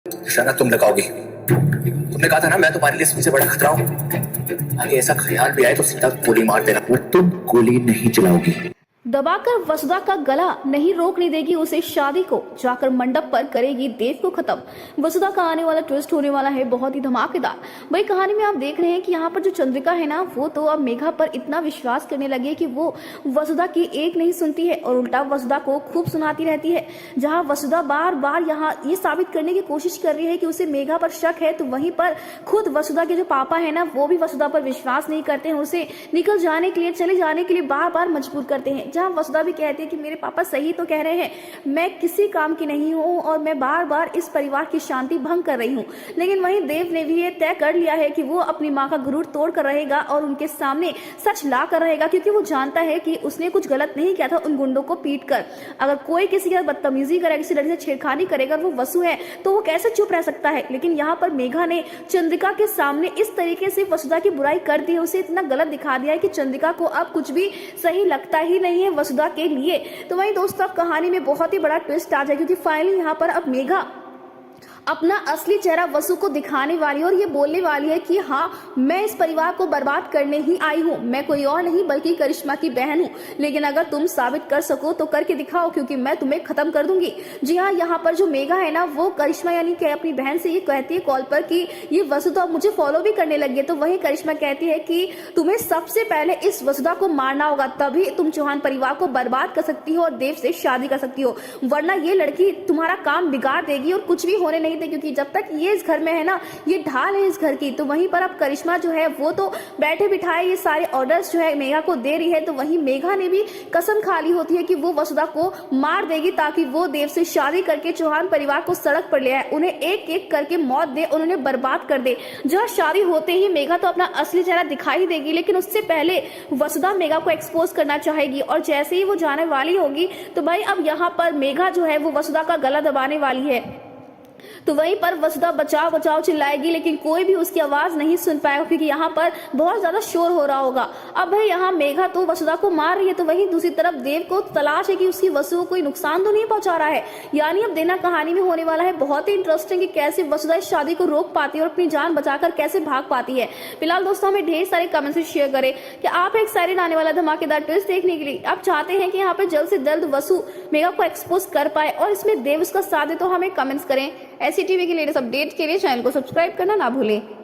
निशाना तुम लगाओगी। तुमने कहा था ना मैं तुम्हारे लिए सबसे बड़ा खतरा हूँ। आगे ऐसा ख्याल भी आए तो सीधा गोली मार देना। और तुम गोली नहीं चलाओगी। दबाकर वसुधा का गला नहीं रोकने देगी उसे शादी को, जाकर मंडप पर करेगी देव को खत्म। वसुधा का आने वाला ट्विस्ट होने वाला है बहुत ही धमाकेदार। वही कहानी में आप देख रहे हैं कि यहाँ पर जो चंद्रिका है ना, वो तो अब मेघा पर इतना विश्वास करने लगी कि वो वसुधा की एक नहीं सुनती है और उल्टा वसुधा को खूब सुनाती रहती है। जहाँ वसुधा बार बार यहाँ ये साबित करने की कोशिश कर रही है कि उसे मेघा पर शक है, तो वहीं पर खुद वसुधा के जो पापा है ना, वो भी वसुधा पर विश्वास नहीं करते हैं, उसे निकल जाने के लिए, चले जाने के लिए बार बार मजबूर करते हैं। जहाँ वसुधा भी कहती है कि मेरे पापा सही तो कह रहे हैं, मैं किसी काम की नहीं हूँ और मैं बार बार इस परिवार की शांति भंग कर रही हूँ। लेकिन वहीं देव ने भी ये तय कर लिया है कि वो अपनी माँ का गुरूर तोड़ कर रहेगा और उनके सामने सच ला कर रहेगा, क्योंकि वो जानता है कि उसने कुछ गलत नहीं किया था उन गुंडों को पीट कर। अगर कोई किसी का बदतमीजी करेगा, किसी लड़की से छेड़खानी करेगा, वो वसु है तो वो कैसे चुप रह सकता है। लेकिन यहाँ पर मेघा ने चंद्रिका के सामने इस तरीके से वसुधा की बुराई कर दी है, उसे इतना गलत दिखा दिया है कि चंद्रिका को अब कुछ भी सही लगता ही नहीं है वसुधा के लिए। तो वहीं दोस्तों अब कहानी में बहुत ही बड़ा ट्विस्ट आ जाए, क्योंकि फाइनली यहाँ पर अब मेघा अपना असली चेहरा वसु को दिखाने वाली है और ये बोलने वाली है कि हाँ, मैं इस परिवार को बर्बाद करने ही आई हूँ, मैं कोई और नहीं बल्कि करिश्मा की बहन हूँ। लेकिन अगर तुम साबित कर सको तो करके दिखाओ, क्योंकि मैं तुम्हें खत्म कर दूंगी। जी हाँ, यहाँ पर जो मेघा है ना, वो करिश्मा यानी कि अपनी बहन से ये कहती है कॉल पर कि ये वसु तो अब मुझे फॉलो भी करने लगी है। तो वही करिश्मा कहती है कि तुम्हें सबसे पहले इस वसुधा को मारना होगा, तभी तुम चौहान परिवार को बर्बाद कर सकती हो और देव से शादी कर सकती हो, वरना ये लड़की तुम्हारा काम बिगाड़ देगी और कुछ भी होने नहीं दे। क्योंकि जब तक ये इस घर में है ना, ये ढाल है इस घर की। तो वहीं पर अब करिश्मा जो है वो तो बैठे बिठाए ये सारे ऑर्डर्स जो है मेघा को दे रही है। तो वहीं मेघा ने भी कसम खा ली होती है कि वो वसुधा को मार देगी, ताकि वो देव से शादी करके चौहान परिवार को सड़क पर ले आए, उन्हें एक एक करके मौत दे और उन्हें बर्बाद कर दे। जहाँ शादी होते ही मेघा तो अपना असली चेहरा दिखाई देगी, लेकिन उससे पहले वसुधा मेघा को एक्सपोज करना चाहेगी और जैसे ही वो जाने वाली होगी तो भाई अब यहाँ पर मेघा जो है वो वसुधा का गला दबाने वाली है। तो वहीं पर वसुधा बचाओ बचाओ चिल्लाएगी, लेकिन कोई भी उसकी आवाज नहीं सुन पाएगा, क्योंकि यहाँ पर बहुत ज्यादा शोर हो रहा होगा। अब भाई यहाँ मेघा तो वसुधा को मार रही है, तो वहीं दूसरी तरफ देव को तलाश है कि उसकी वसु को कोई नुकसान तो नहीं पहुंचा रहा है। यानी अब देना कहानी में होने वाला है बहुत ही इंटरेस्टिंग कि कैसे वसुधा इस शादी को रोक पाती है और अपनी जान बचाकर कैसे भाग पाती है। फिलहाल दोस्तों हमें ढेर सारे कमेंट्स से शेयर करें कि आप एक साइड आने वाला धमाकेदार ट्विस्ट देखने के लिए आप चाहते हैं कि यहाँ पे जल्द से जल्द वसु मेघा को एक्सपोज कर पाए और इसमें देव उसका साथ दे, तो हमें कमेंट्स करें। ऐसी टीवी के लेटेस्ट अपडेट के लिए चैनल को सब्सक्राइब करना ना भूलें।